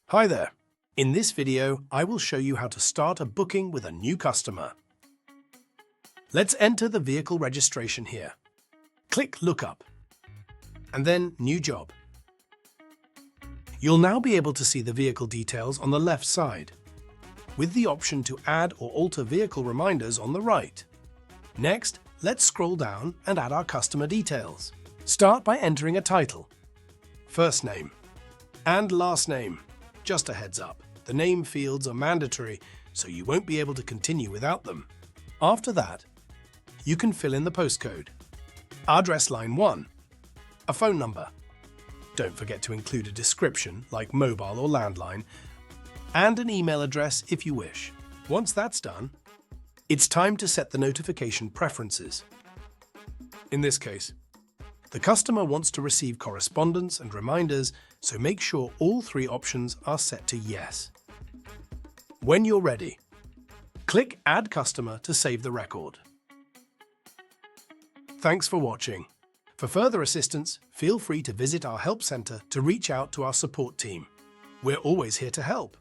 Hi there. In this video, I will show you how to start a booking with a new customer. Let's enter the vehicle registration here. Click Lookup, and then New Job. You'll now be able to see the vehicle details on the left side, with the option to add or alter vehicle reminders on the right. Next, let's scroll down and add our customer details. Start by entering a title, first name, and last name. Just a heads up, the name fields are mandatory, so you won't be able to continue without them. After that, you can fill in the postcode, address line 1, a phone number. Don't forget to include a description like mobile or landline, and an email address if you wish. Once that's done, it's time to set the notification preferences. In this case, the customer wants to receive correspondence and reminders, so make sure all three options are set to yes. When you're ready, click Add Customer to save the record. Thanks for watching. For further assistance, feel free to visit our help center to reach out to our support team. We're always here to help.